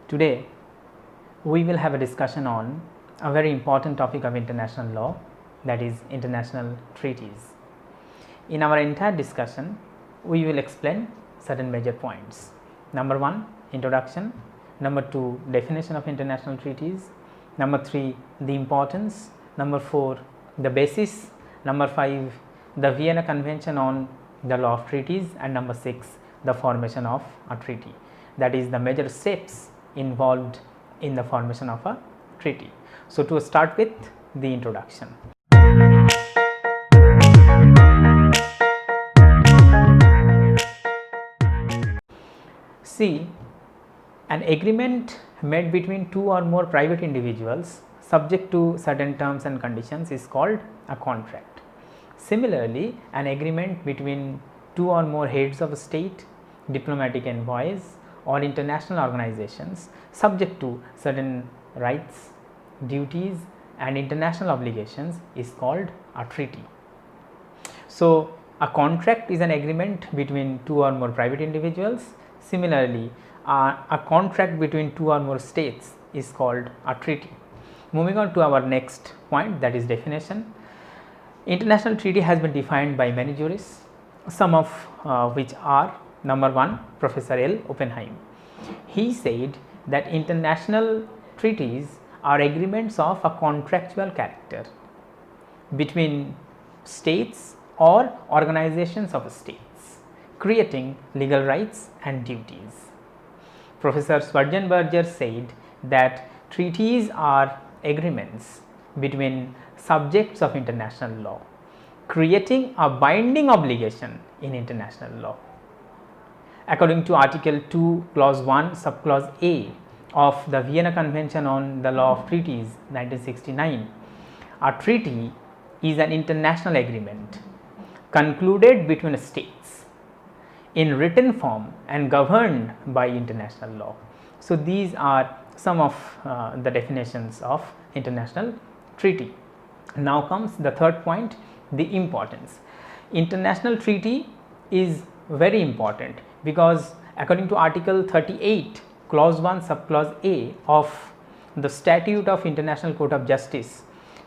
Today we will have a discussion on a very important topic of international law, that is international treaties. In our entire discussion we will explain certain major points. Number 1, introduction. Number 2, definition of international treaties. Number 3, the importance. Number 4, the basis. Number 5, the Vienna Convention on the law of treaties, and number 6, the formation of a treaty, that is the major steps involved in the formation of a treaty. So, to start with the introduction. See, an agreement made between two or more private individuals subject to certain terms and conditions is called a contract. Similarly, an agreement between two or more heads of state, diplomatic envoys or international organizations subject to certain rights, duties and international obligations is called a treaty. So, a contract is an agreement between two or more private individuals. Similarly, a contract between two or more states is called a treaty. Moving on to our next point, that is definition. International treaty has been defined by many jurists, some of which are: number 1, Professor L. Oppenheim. He said that international treaties are agreements of a contractual character between states or organizations of states, creating legal rights and duties. Professor Swarjenberger said that treaties are agreements between subjects of international law, creating a binding obligation in international law. According to Article 2, Clause 1, Subclause A of the Vienna Convention on the Law of Treaties 1969, a treaty is an international agreement concluded between states in written form and governed by international law. So, these are some of the definitions of international treaty. Now comes the third point, the importance. International treaty is very important because according to Article 38, Clause 1, Subclause A of the Statute of International Court of Justice,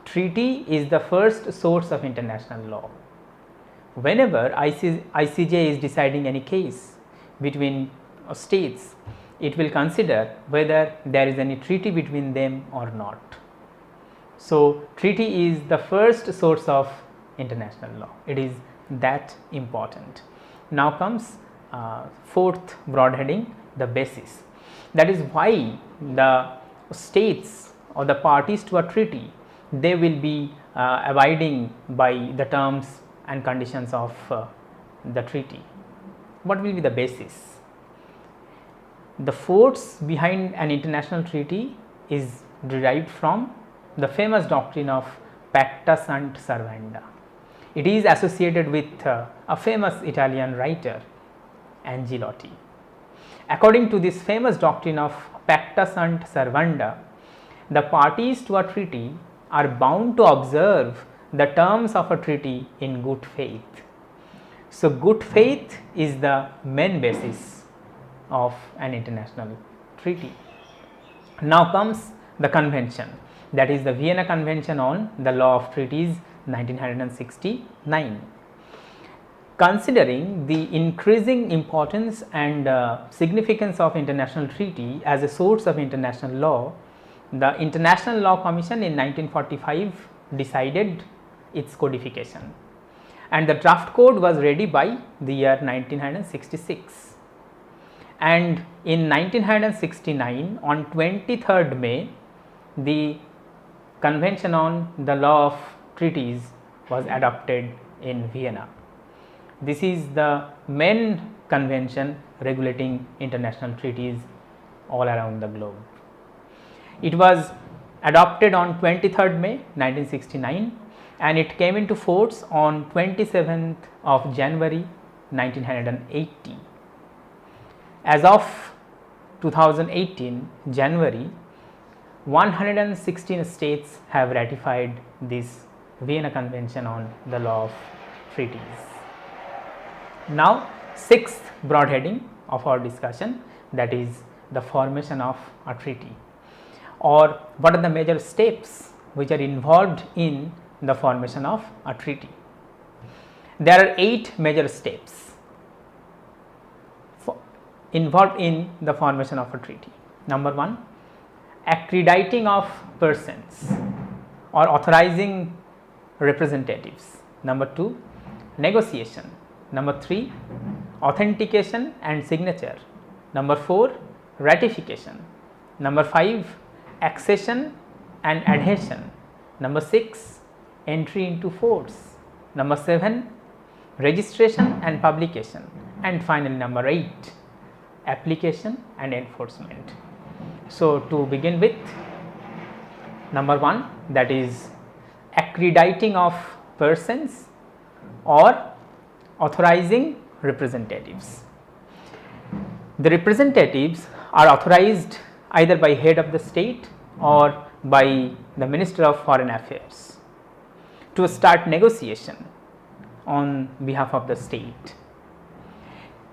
treaty is the first source of international law. Whenever ICJ is deciding any case between states, it will consider whether there is any treaty between them or not. So, treaty is the first source of international law. It is that important. Now comes fourth broad heading, the basis. That is why the states or the parties to a treaty, they will be abiding by the terms and conditions of the treaty. What will be the basis? The force behind an international treaty is derived from the famous doctrine of pacta sunt servanda. It is associated with a famous Italian writer, Angelotti. According to this famous doctrine of pacta sunt servanda, the parties to a treaty are bound to observe the terms of a treaty in good faith. So, good faith is the main basis of an international treaty. Now comes the convention, that is the Vienna Convention on the Law of Treaties 1969. Considering the increasing importance and significance of international treaty as a source of international law, the International Law Commission in 1945 decided its codification, and the draft code was ready by the year 1966. And in 1969, on 23rd May, the Convention on the Law of Treaties was adopted in Vienna. This is the main convention regulating international treaties all around the globe. It was adopted on 23rd May 1969 and it came into force on 27th of January 1980. As of 2018 January, 116 states have ratified this Vienna Convention on the Law of Treaties. Now, sixth broad heading of our discussion, that is the formation of a treaty, or what are the major steps which are involved in the formation of a treaty. There are 8 major steps involved in the formation of a treaty. Number 1, accrediting of persons or authorizing representatives. Number 2, negotiation. Number 3, authentication and signature. Number 4, ratification. Number 5, accession and adhesion. Number 6, entry into force. Number 7, registration and publication. And finally, number 8, application and enforcement. So, to begin with, number 1, that is accrediting of persons or authorizing representatives. The representatives are authorized either by head of the state or by the Minister of Foreign Affairs to start negotiation on behalf of the state.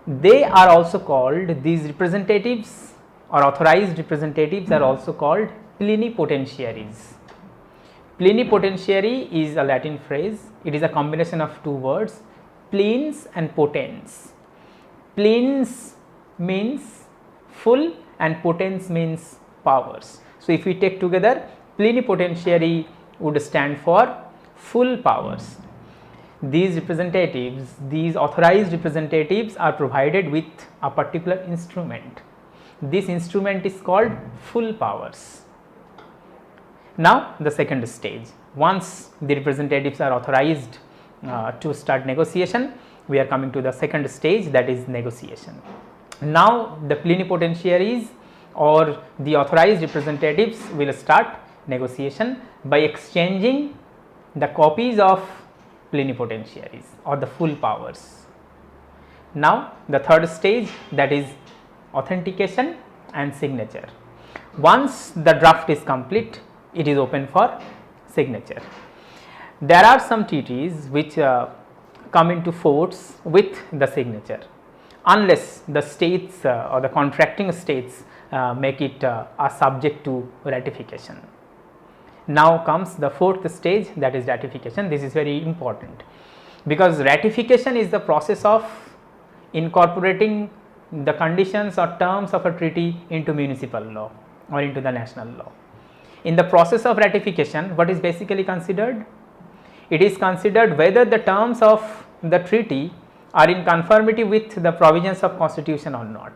They are also called, these representatives or authorized representatives are also called plenipotentiaries. Plenipotentiary is a Latin phrase. It is a combination of 2 words, plens and potens. Plens means full and potens means powers. So, if we take together, plenipotentiary would stand for full powers. These representatives, these authorized representatives are provided with a particular instrument. This instrument is called full powers. Now, the second stage, once the representatives are authorized to start negotiation, we are coming to the second stage, that is negotiation. Now, the plenipotentiaries or the authorized representatives will start negotiation by exchanging the copies of plenipotentiaries or the full powers. Now, the third stage, that is authentication and signature. Once the draft is complete, it is open for signature. There are some treaties which come into force with the signature, unless the states or the contracting states make it a subject to ratification. Now comes the fourth stage, that is ratification. This is very important because ratification is the process of incorporating the conditions or terms of a treaty into municipal law or into the national law. In the process of ratification, what is basically considered? It is considered whether the terms of the treaty are in conformity with the provisions of constitution or not.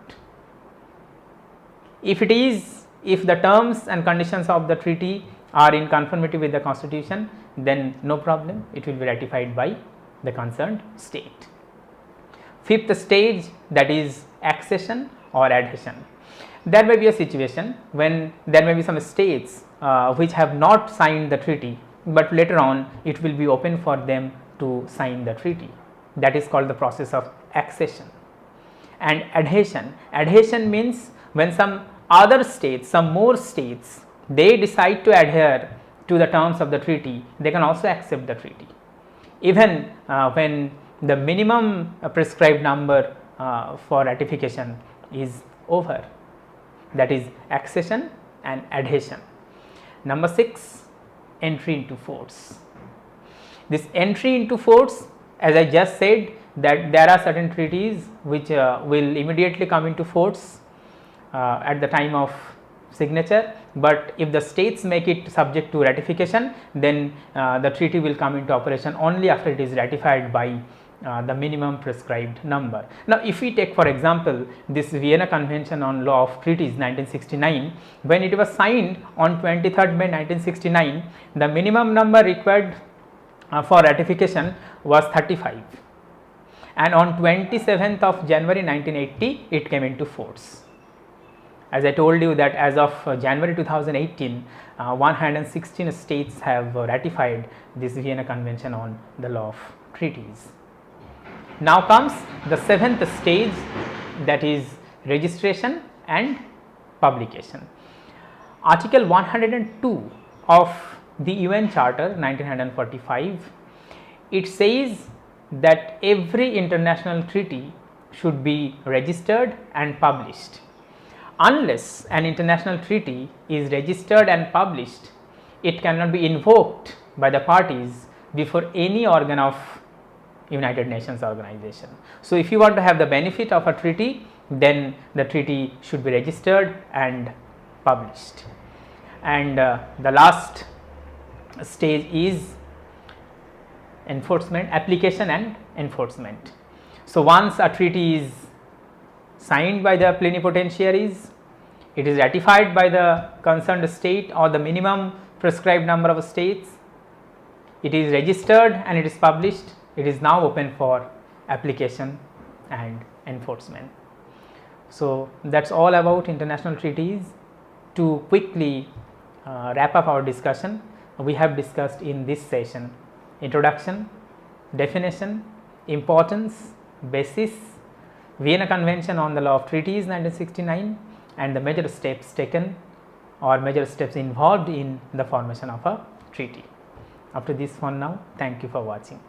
If it is, if the terms and conditions of the treaty are in conformity with the constitution, then no problem, it will be ratified by the concerned state. Fifth stage, that is accession or adhesion. There may be a situation when there may be some states which have not signed the treaty, but later on it will be open for them to sign the treaty. That is called the process of accession. And adhesion. Adhesion means when some other states, some more states, they decide to adhere to the terms of the treaty, they can also accept the treaty, even when the minimum prescribed number for ratification is over. That is accession and adhesion. Number 6, entry into force. This entry into force, as I just said, that there are certain treaties which will immediately come into force at the time of signature, but if the states make it subject to ratification, then the treaty will come into operation only after it is ratified by the minimum prescribed number. Now, if we take for example this Vienna Convention on Law of Treaties 1969, when it was signed on 23rd May 1969, the minimum number required for ratification was 35, and on 27th of January 1980 it came into force. As I told you that as of January 2018, 116 states have ratified this Vienna Convention on the Law of Treaties. Now comes the 7th stage, that is registration and publication. Article 102 of the UN Charter 1945, it says that every international treaty should be registered and published. unless an international treaty is registered and published, it cannot be invoked by the parties before any organ of United Nations organization. So, if you want to have the benefit of a treaty, then the treaty should be registered and published. And the last stage is enforcement, application and enforcement. So, once a treaty is signed by the plenipotentiaries, it is ratified by the concerned state or the minimum prescribed number of states, it is registered and it is published, it is now open for application and enforcement. So, that is all about international treaties. To quickly wrap up our discussion, we have discussed in this session introduction, definition, importance, basis, Vienna Convention on the Law of Treaties 1969, and the major steps taken or major steps involved in the formation of a treaty. Up to this one now, thank you for watching.